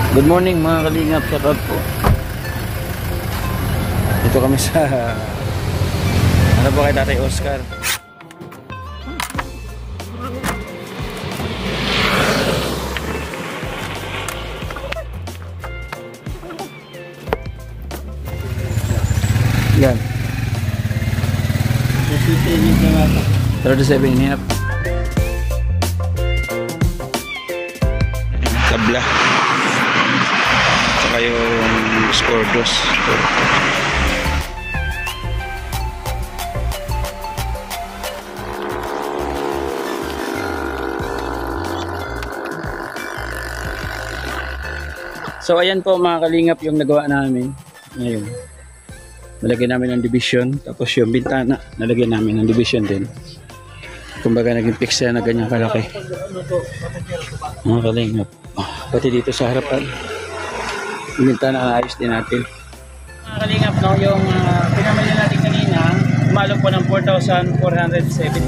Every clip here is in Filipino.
Good morning mga kalingap, shoutout po. Dito kami sa ano po kay Tatay Oscar. Yan 37.5 tabla saka yung score dos. So ayan po mga kalingap yung nagawa namin ngayon. Nalagyan namin ng division, tapos yung bintana nalagyan namin ng division din. Kumbaga naging fix na ganyan kalaki mga kalingap. Pati dito sa harapan yung bintana ayos din natin mga kalingap, no? Yung pinamili natin kanina umalog po ng 4,470.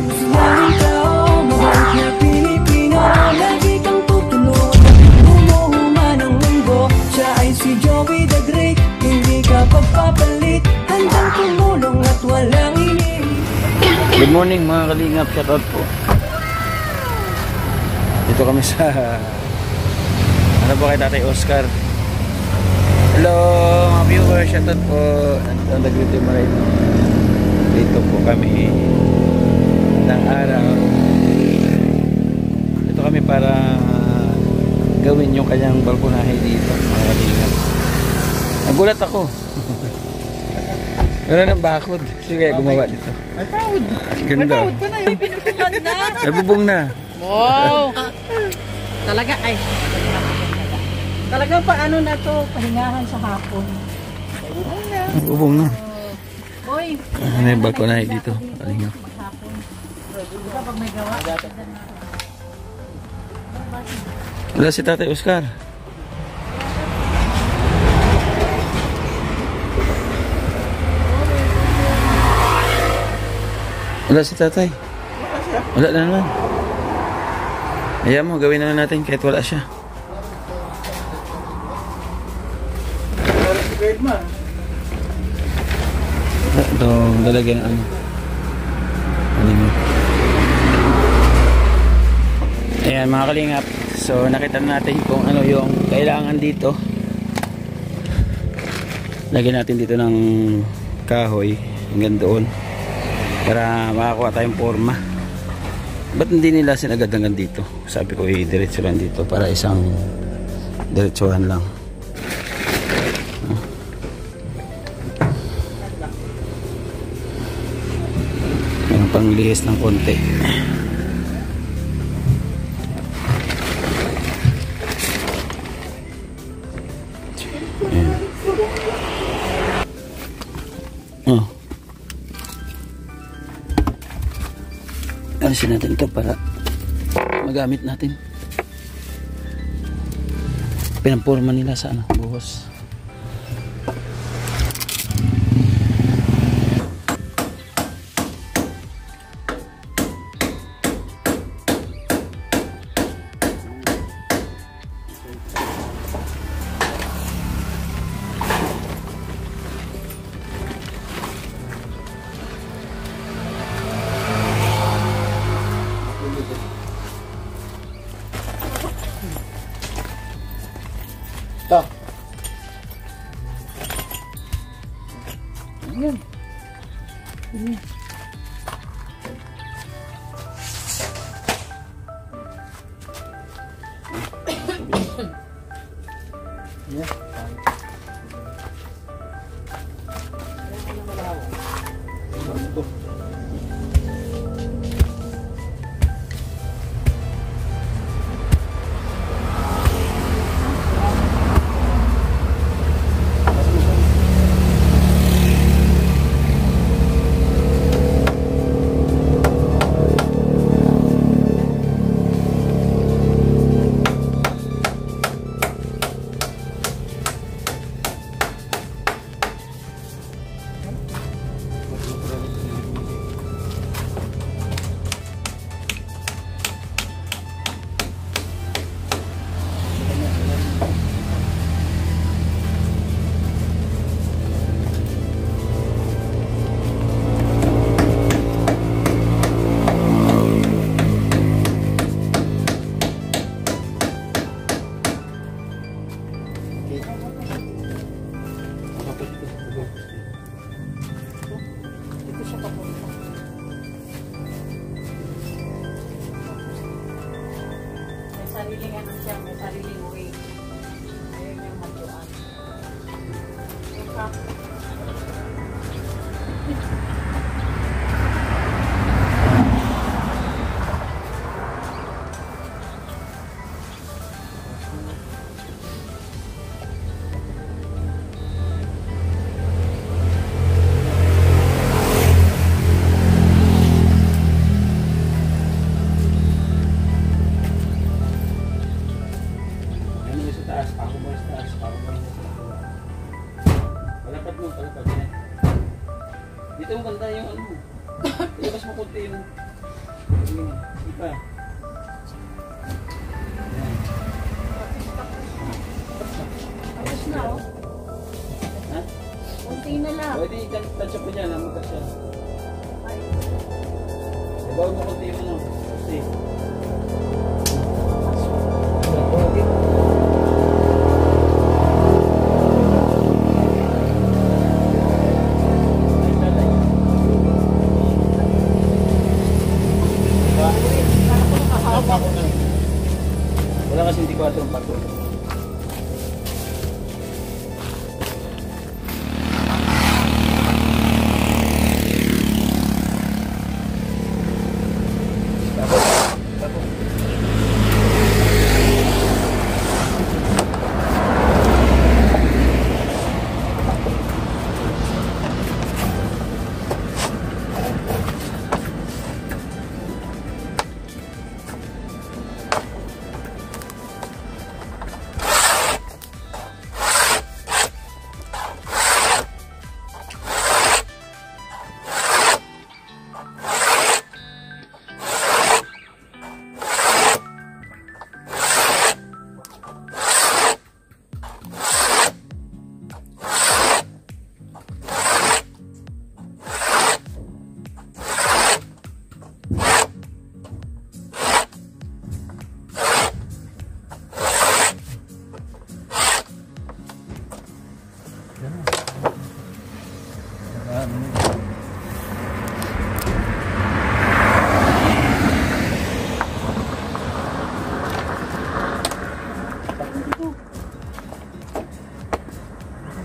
Lagi kang tutulog, umuhuman ng mundo. Siya ay si Joey the Great, hindi ka pagpapalit, handang tumulong at walang iniisip. Good morning mga kalingap, shoutout po. Dito kami sa ano po kay Tatay Oscar. Hello mga viewers, shoutout po. Ang nag-video mo rin. Dito po kami ng araw. Dito kami para gawin yung kanyang balkonahe dito mga kalingap. Nagulat ako. Meron ng bakod. Sige, gumawa dito. Ay, proud. Ganda. Ay, proud ka na. Ay, pinutukan na. Nabubong na. Wow. Talaga, ay. Talaga pa ano na to, pahingahan sa hapon. Nabubong na. Oy. Ano yung balkonahe dito? Kalingap. Hapon. Diba pag may gawa? Wala si Tatay Oscar. Wala si Tatay. Wala na naman. Ayan mo, gawin na natin kahit wala siya. Ito, lalagyan ng ano. Ayan mga kalingap. So nakita natin kung ano yung kailangan dito. Lagyan natin dito ng kahoy hanggang doon para makakuha tayong forma. Ba't hindi nila sinagad hanggang dito? Sabi ko diretso lang dito para isang diretsuhan lang. Yung panglihis ng konti. Oh. Alisin natin ito para magamit natin. Pinamporma nila sa ano, buhos. Ito. Ayan. Ayan. Dito siya papunta. May sariling ano siya, may sariling way. Ayaw niyang magduan. Yung cup. Ano yung sa taas? Ako mo sa taas. Ako mo sa taas. Palapad mo, palapad. Yan. Dito mo ganda yung ano. Ilabas mo kunti yung... Iba. Tapos na, oh. Ha? Kunti na lang. Pwede i-touch up mo dyan. Namutas siya. Ay, Ibaw mo kunti yung ano. Kasi. Wala kasi hindi ko atong pato.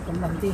pambandi.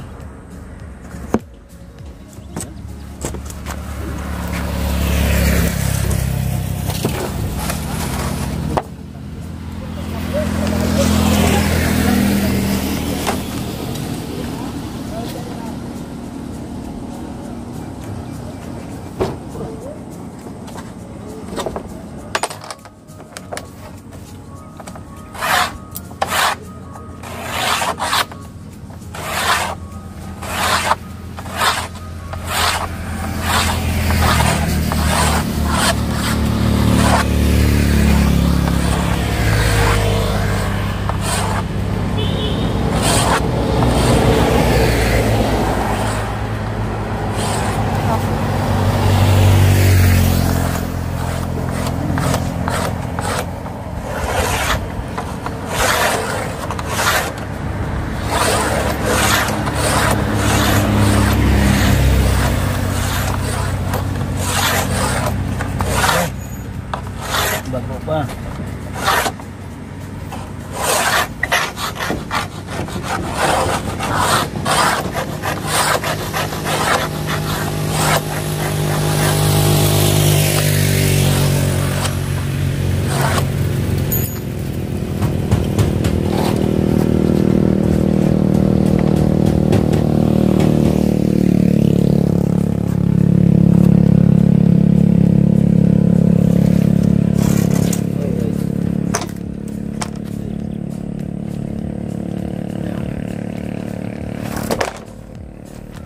Bago pa.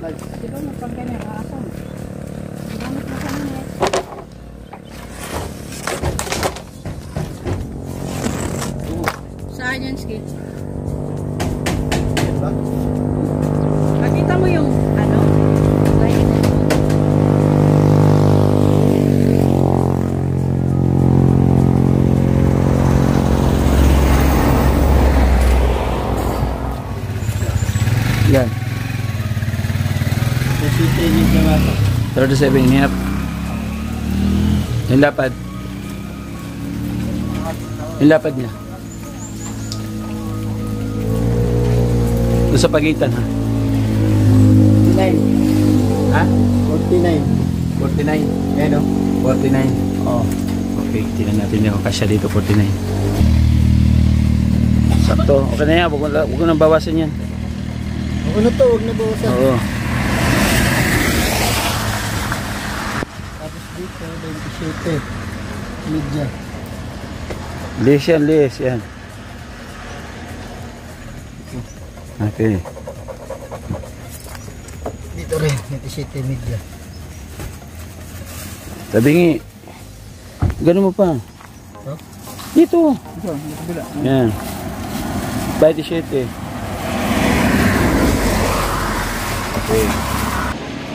Di ba magpagkanya ka ako? Gamit na kami eh. Saan yan, Ski? Nakita mo yung ano? Line na yun. Yan. 37 and a half. Yung lapad. Yung lapad niya. Doon sa pagitan ha. 49. Ha? 49. 49. Ayan o. 49. Oo. Okay, tingnan natin yung kasya dito 49. Sakto. Okay na yan. Huwag ko nang bawasan yan. Ano to? Huwag na bawasan. Oo. Tapos dito, 27. Media. Lis yan, lis. Yan. Okay. Dito rin, 27 media. Tabingi. Ganun mo pa. Huh? Dito. Ito, dito bila. Yan. 27. Okay.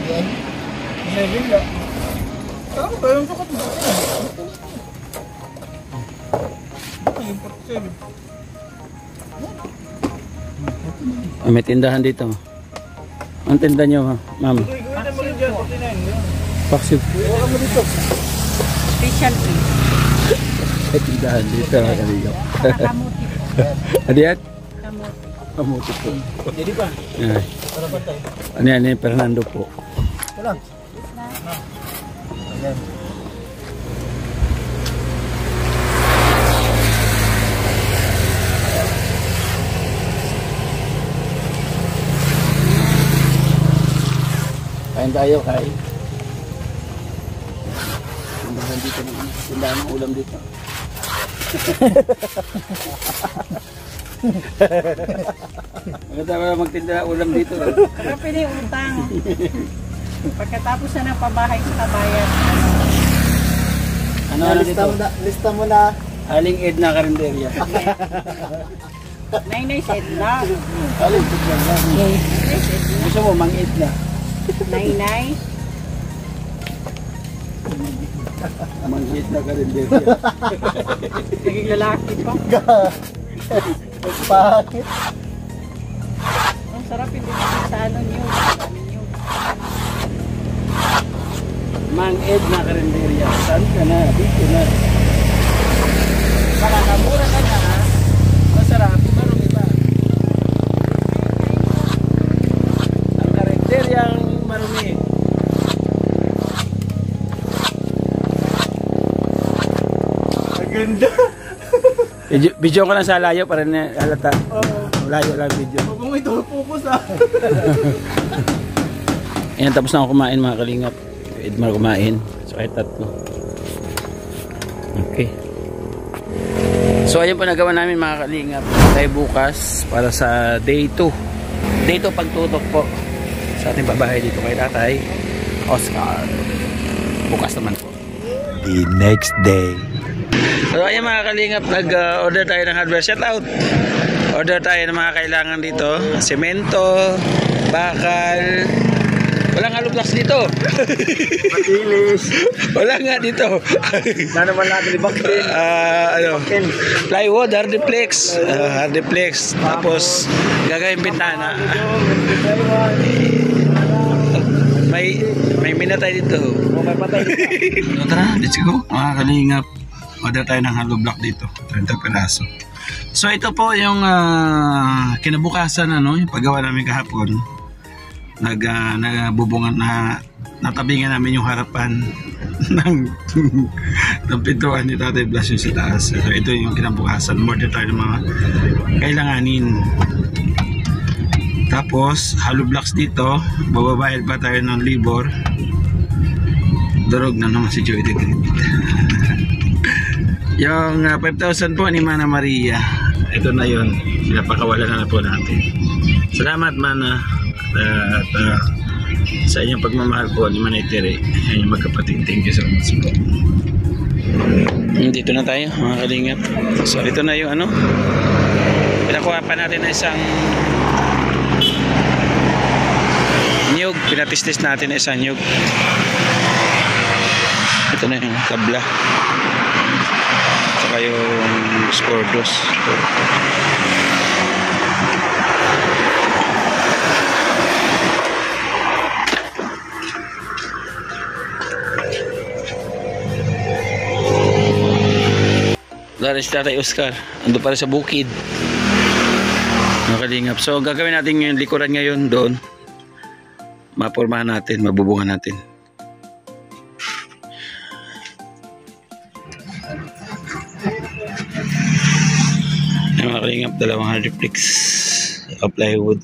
Yan. 11 lang. Tama ba yung sukat mo? Yung 47. May tindahan dito. Ang tinda nyo, ha, ma'am? Paksiw. Huwag mo dito. Special fee. May tindahan dito. Kaligaw. Nakamuti po. Ano yan? Kamuti. Kamuti po. Jadi pa. Yan. Para pantay. Ano yan? Yan, Fernando po. Ito lang. Ayan. Kain tayo, kain. Tindahan dito ng tindahan ng ulam dito. Ang tama magtinda ng ulam dito. Pero pwede utang. Pagkatapos na ng pabahay sa kabayan. Ano na dito? Lista mo na. Aling Edna Karinderya. Nainay said na. Aling Edna. Nainay said na. Gusto mo, Mang Edna. Nainay. Mang Edna Karinderya. Naging lalaki pa. Bakit? Ang sarap hindi sa ano niyo. Mang Edna Karinderya. Saan ka na? Dito na. Makakamura ka na ha. Masarap. Marumi pa. Ang Karinderyang marumi. Ang ganda. Video ko lang sa layo para na halata. Layo lang video. Huwag mo ito focus ha. Ayan, tapos na ako kumain mga kalingap. Edmar kumain. So kahit tatlo. Okay. So ayan po nagawa namin mga kalingap. Tayo bukas para sa day 2. Day 2 pagtutok po sa ating babae dito kay Tatay Oscar. Bukas naman po. The next day. So ayan mga kalingap, nag-order tayo ng hardware. Shout out! Order tayo ng mga kailangan dito. Semento, bakal. Walang hollow blocks dito. Matilis. Wala nga dito. Na naman natin ibaktin. Ano? Plywood, hardiplex. Hardiplex. Tapos gagawin bintana. May minatay dito. May patay. So, tara, let's go. Mga kalingap. Order tayo ng hollow block dito. 30 peraso. So ito po yung kinabukasan, ano, yung paggawa namin kahapon. Nagbubungan na natabingan namin yung harapan ng pintuan ni Tatay Blas yung sa taas. So, ito yung kinabukasan. Order tayo ng mga kailanganin. Tapos hollow blocks dito. Bababayad pa tayo ng libor. Durog na naman si Joey Tigrit. Yung 5,000 po ni Mana Maria. Ito na yun. Pinapakawalan na po natin. Salamat Mana. At sa inyong pagmamahal po ni Manay Tere. Yan yung magkapatid. Thank you so much po. Dito na tayo mga kalingap. So ito na yung ano. Pinakuha pa natin na isang nyug. Pinatistis natin na isang nyug. Ito na yung tabla. Saka yung scordos. Wala rin si Tatay Oscar. Ando pa rin sa bukid. Mga kalingap. So gagawin natin yung likuran ngayon doon. Mapurmahan natin, mabubungan natin. Yung mga kalingap, 200 bricks of plywood.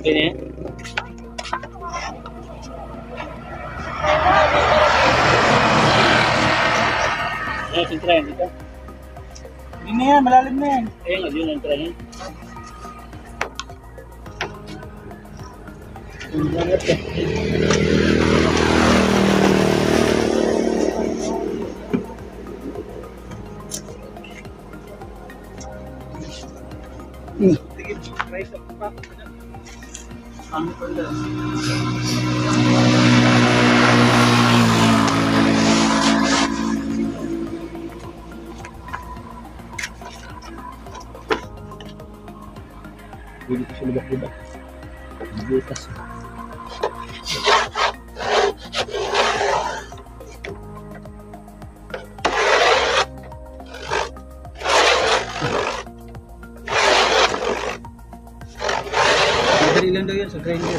Okay na yan? Ano, sintrayan dito? Hindi na yan, malalim na yan. Ayun, yun ang trayan. Hindi ko siya lubak-lubak. Butas. Madali lang daw yun sa grinder.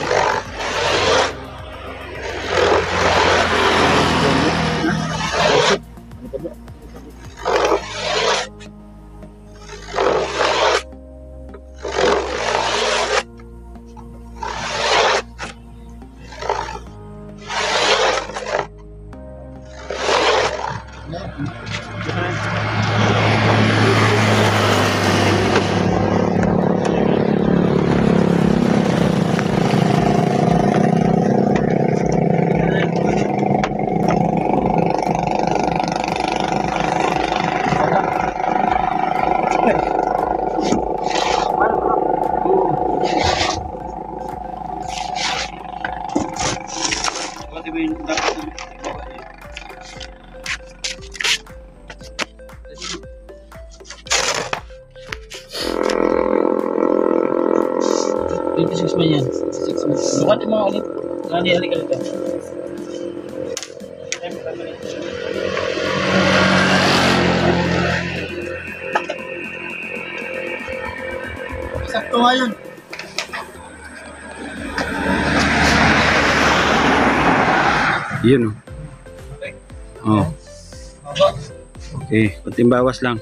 Ano pa ba? Pati ba yung dapat yung baba niya? 26 man yan. 26 man. Bukat yung mga ulit. Nani, halika dito. Sakto nga yun. Yun oh. Oh. Okay, kunting bawas lang.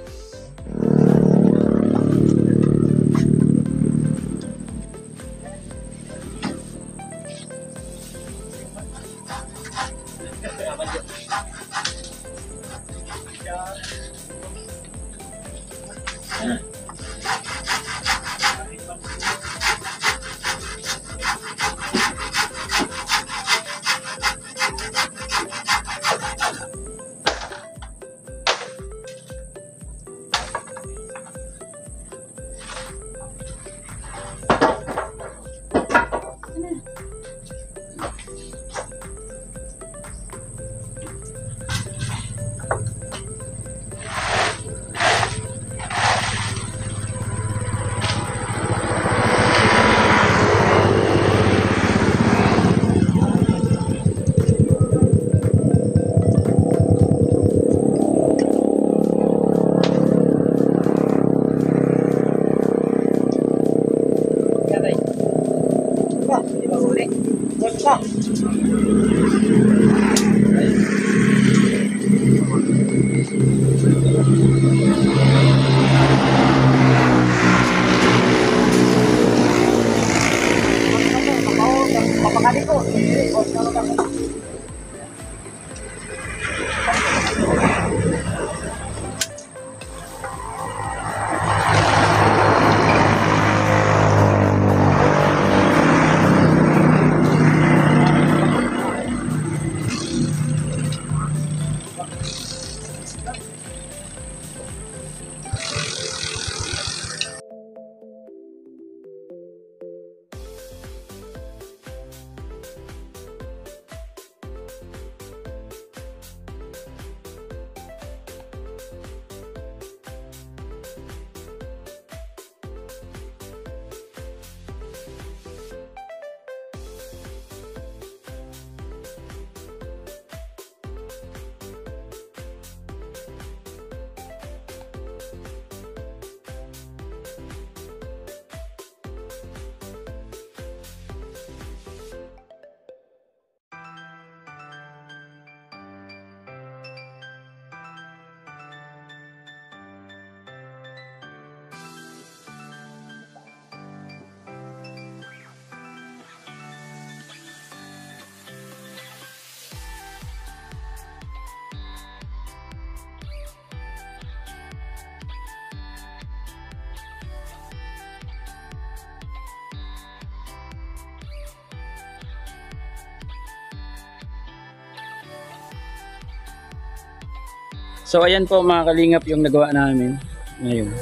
So ayan po mga kalingap yung nagawa namin ngayon.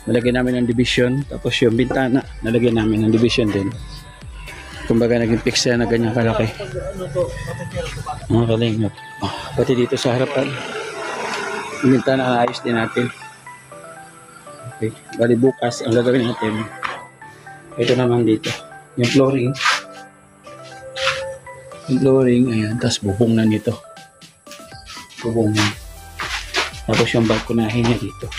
Nalagyan namin ng division, tapos yung bintana nalagyan namin ng division din. Kumbaga naging fix na ganyan kalaki. Mga kalingap. Pati dito sa harapan. Yung bintana ayos din natin. Okay. Bali bukas ang gagawin natin. Ito naman dito. Yung flooring. Yung flooring, ayan. Tapos bubong na dito. Bubong na. Tapos yung balkonahin niya dito.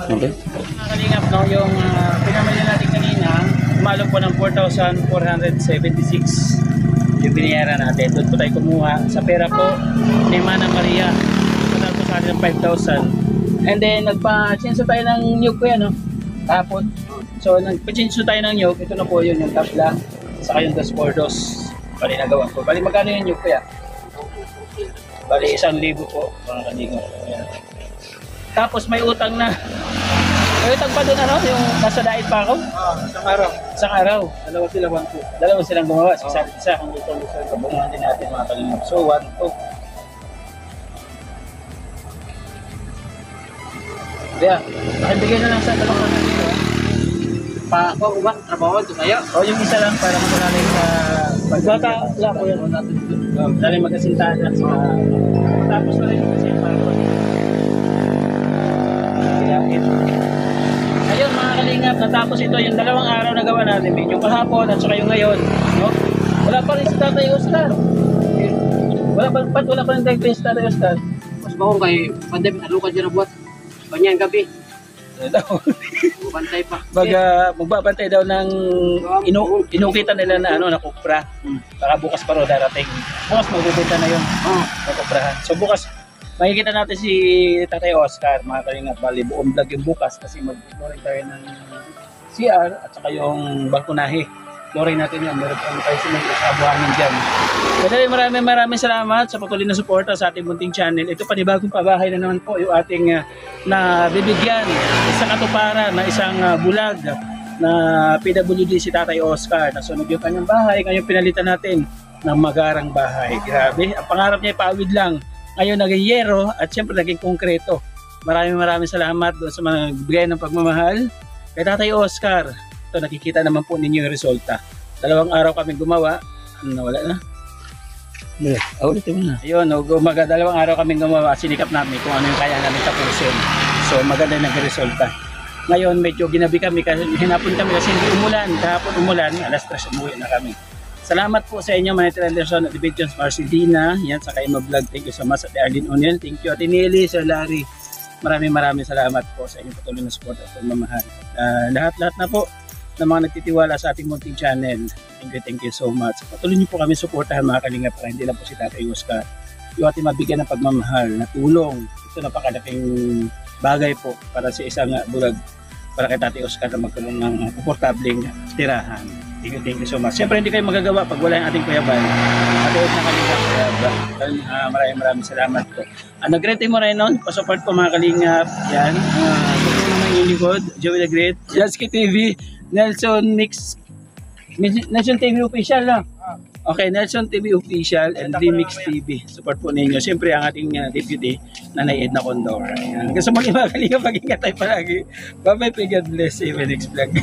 Okay. Mga kalingap, no, yung pinamili natin kanina, umalog po ng 4,476 yung binayaran natin. Doon po tayo kumuha. Sa pera po ni Mana Maria. Total po sa atin ng 5,000. And then, nagpa-change tayo ng nyug ko yan, no? Tapon. So, nagpa-change tayo ng nyug. Ito na po yun, yung tabla. Saka yung dos. Bali, nagawa ko. Bali, magkano yung nyug ko yan? Bali, 1,000 po. Mga kalingap. Ayan. Tapos may utang na. May utang pa doon ano? Yung nasa diet pa ako? Isang araw. Isang araw. Dalawa silang gumawa. Isa. Ang utang isa. Kabungan din natin mga kalingap. So, 1, 2. Kaya, nakibigay na lang sa dalawang kanina. Ako ba? Trabaho ito sa'yo? O yung isa lang para magkakaling sa Baka, wala ko yan. dali magkasintahan lang sa tapos na rin kasi para ayun mga kalingap, natapos ito yung 2 araw na gawa natin, yung kahapon at saka yung ngayon, no? Wala pa rin si Tatay Oscar. Wala pa rin tayo si Tatay Oscar. Mas bakong kay pandemic, ano ka dyan na buhat? Banyan gabi. Bantay pa. Magbabantay daw ng inukita nila na na kupra. Baka bukas pa rin darating. Bukas magbibenta na yun. Na kuprahan. So bukas makikita natin si Tatay Oscar, mga kalingap. Bali buong vlog yung bukas kasi mag-flooring tayo ng CR at saka yung balkonahe. Flooring natin yan. Meron pa tayo sa buhangin dyan. Kaya maraming salamat sa patuloy na suporta sa ating munting channel. Ito panibagong pabahay na naman po yung ating na bibigyan sa katuparan na isang bulag na PWD si Tatay Oscar. Nasunod yung kanyang bahay, ngayon pinalitan natin ng magarang bahay. Grabe, ang pangarap niya ay paawid lang. Ngayon naging yero at syempre naging konkreto. Maraming salamat doon sa mga bigay ng pagmamahal kay Tatay Oscar. Ito nakikita naman po ninyo yung resulta. 2 araw kami gumawa, nawala na. Ulitin mo na. Ayun, 2 araw kami gumawa, sinikap namin kung ano yung kaya namin tapusin. So maganda yung nag-resulta. Ngayon medyo ginabi kami kasi hinapon kami kasi hindi umulan. Kahapon umulan, alas 3 umuwi na kami. Salamat po sa inyo, Manny Anderson at Divisions Marcelina. Yan, sa kayo mag-vlog. Thank you so much at Arlene Oniel. Thank you at Nelly, Sir Larry. Maraming salamat po sa inyong patuloy na support at pagmamahal. Lahat-lahat na po na mga nagtitiwala sa ating munting channel. Thank you so much. Patuloy niyo po kami suportahan mga kalingap para hindi lang po si Tatay Oscar. Yung ating mabigyan ng pagmamahal, na tulong. Ito napakalaking bagay po para sa isang bulag para kay Tatay Oscar na magkaroon ng komportableng tirahan. Thank you so much. Siyempre hindi kayo magagawa pag wala yung ating Kuya Bal. Matuod na kalingap Kuya Bal. Maraming salamat po. Nag-rete mo rin nun. Pasupport po mga kalingap. Yan. Ito naman yung likod. Joey the Great. Jansky TV. Nelson TV Official na. Okay, Nelson TV Official and Remix TV. Support po ninyo. Siyempre ang ating deputy, Nanay Edna Condor. Ayan. Kasi mga mga kalingap, mag-ingat tayo palagi. Bye-bye, God bless. See you in the next vlog.